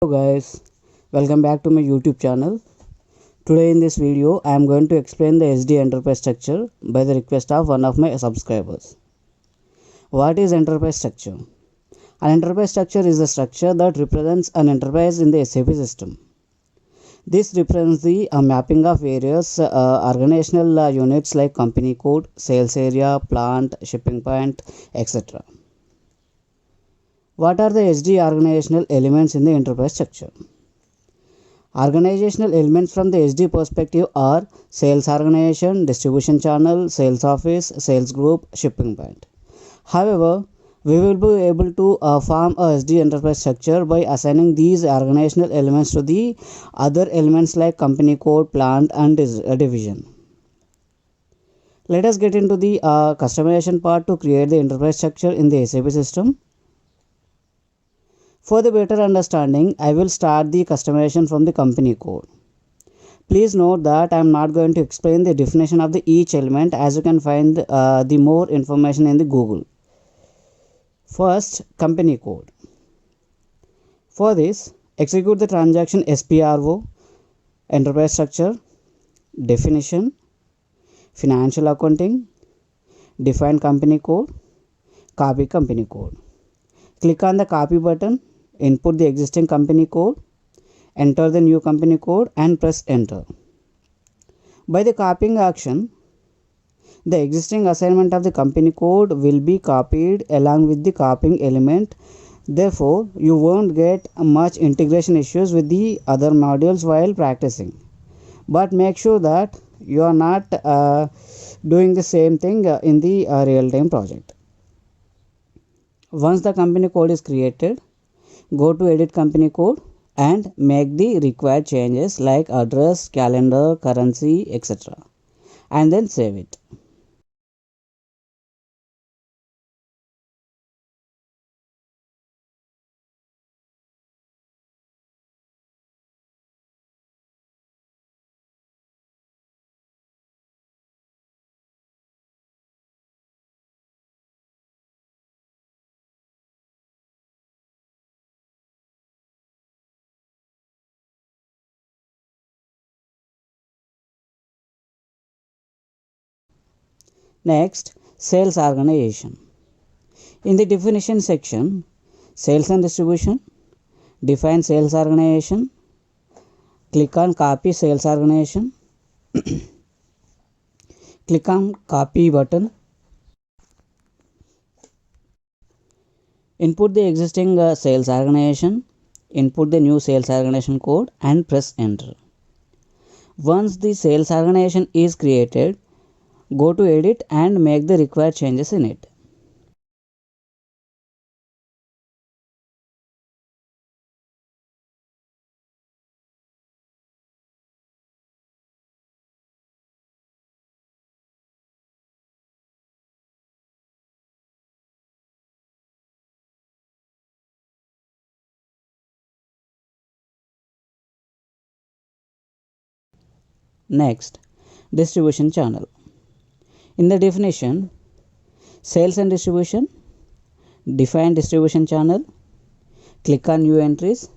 Hello guys, welcome back to my YouTube channel. Today in this video I am going to explain the SD enterprise structure by the request of one of my subscribers. What is enterprise structure? An enterprise structure is a structure that represents an enterprise in the SAP system. This represents the mapping of various organizational units like company code, sales area, plant, shipping point, etc. What are the SD organizational elements in the enterprise structure? Organizational elements from the SD perspective are sales organization, distribution channel, sales office, sales group, shipping point. However, we will be able to form a SD enterprise structure by assigning these organizational elements to the other elements like company code, plant and division. Let us get into the customization part to create the enterprise structure in the SAP system. For the better understanding, I will start the customization from the company code. Please note that I am not going to explain the definition of the each element, as you can find the more information in the Google. First, company code. For this, execute the transaction SPRO, enterprise structure, definition, financial accounting, define company code, copy company code. Click on the copy button, input the existing company code, enter the new company code and press enter. By the copying action, the existing assignment of the company code will be copied along with the copying element. Therefore, you won't get much integration issues with the other modules while practicing. But make sure that you are not doing the same thing in the real-time project. Once the company code is created, go to edit company code and make the required changes like address, calendar, currency, etc. and then save it. Next, sales organization. In the definition section, sales and distribution, define sales organization, click on copy sales organization, click on copy button, input the existing sales organization, input the new sales organization code and press enter. Once the sales organization is created, go to edit and make the required changes in it. Next, distribution channel. In the definition, sales and distribution, define distribution channel, click on new entries,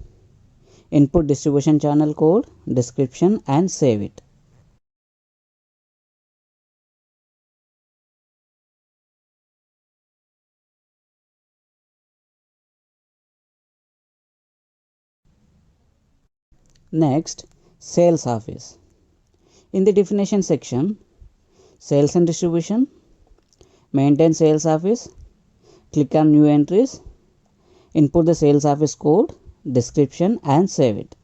input distribution channel code, description and save it. Next, sales office. In the definition section, sales and distribution, maintain sales office, click on new entries, input the sales office code, description and save it.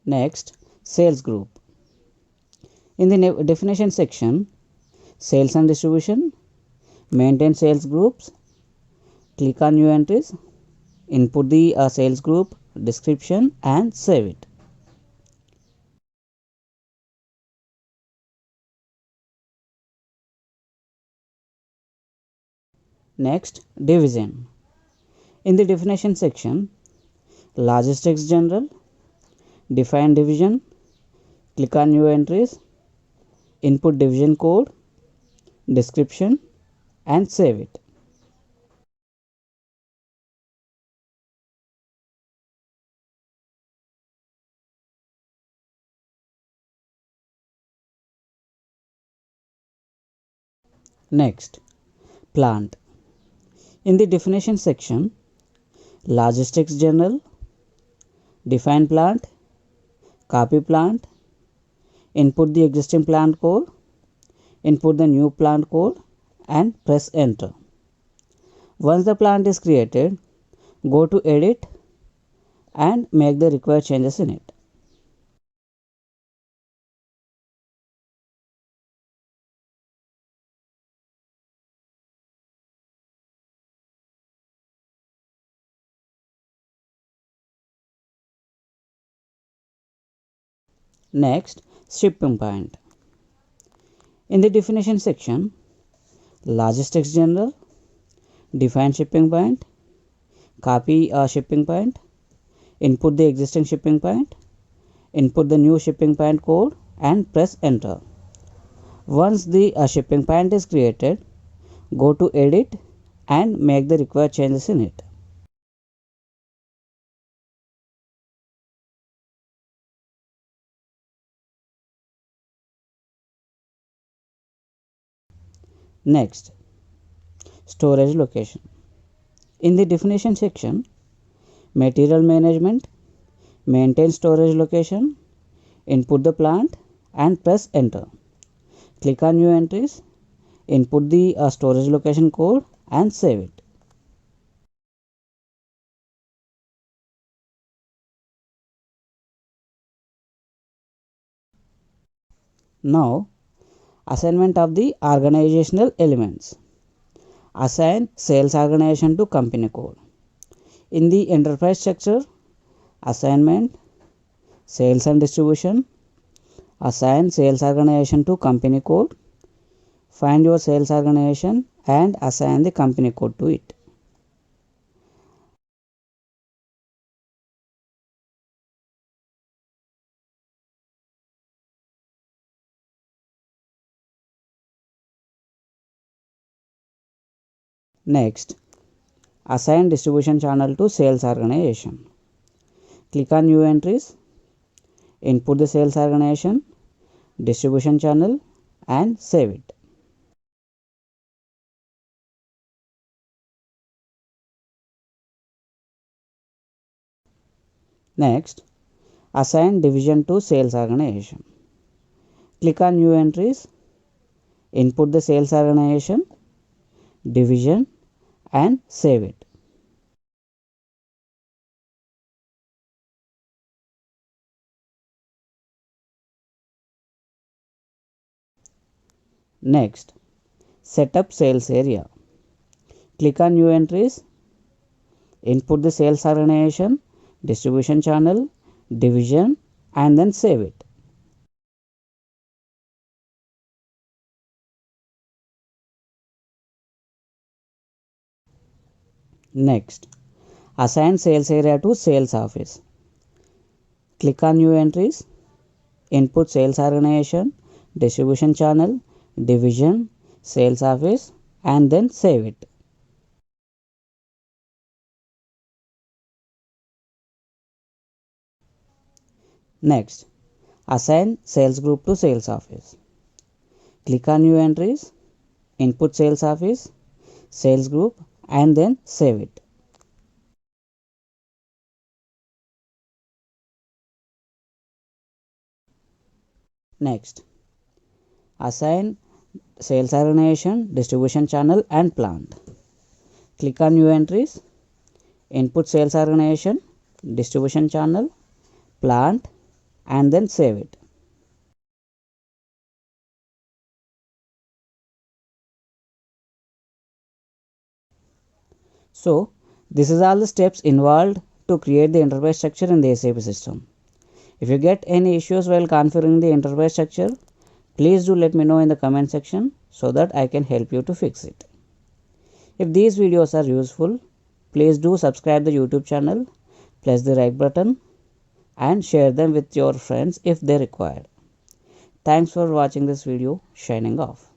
Next, sales group. In the definition section, sales and distribution, maintain sales groups, click on new entries, input the sales group, description and save it. Next, division. In the definition section, Logistics General, define division, click on new entries, input division code, description and save it. Next, plant. In the definition section, Logistics General, define plant, copy plant, input the existing plant code, input the new plant code and press enter. Once the plant is created, go to edit and make the required changes in it. Next, shipping point. In the definition section, Logistics General, define shipping point, copy a shipping point, input the existing shipping point, input the new shipping point code and press enter. Once the shipping point is created, go to edit and make the required changes in it. Next, storage location. In the definition section, material management, maintain storage location, input the plant and press enter. Click on new entries, input the storage location code and save it. Now, assignment of the organizational elements. Assign sales organization to company code. In the enterprise structure, assignment, sales and distribution, assign sales organization to company code, find your sales organization and assign the company code to it. Next, assign distribution channel to sales organization. Click on new entries, input the sales organization, distribution channel and save it. Next, assign division to sales organization. Click on new entries, input the sales organization, division and save it. Next, set up sales area. Click on new entries, input the sales organization, distribution channel, division and then save it. Next, assign sales area to sales office. Click on new entries, input sales organization, distribution channel, division, sales office and then save it. Next, assign sales group to sales office. Click on new entries, input sales office, sales group and then save it. Next, assign sales organization, distribution channel and plant. Click on new entries, input sales organization, distribution channel, plant and then save it. So, this is all the steps involved to create the enterprise structure in the SAP system. If you get any issues while configuring the enterprise structure, please do let me know in the comment section so that I can help you to fix it. If these videos are useful, please do subscribe the YouTube channel, Press the like button and share them with your friends if they require. Thanks for watching this video. Shining off.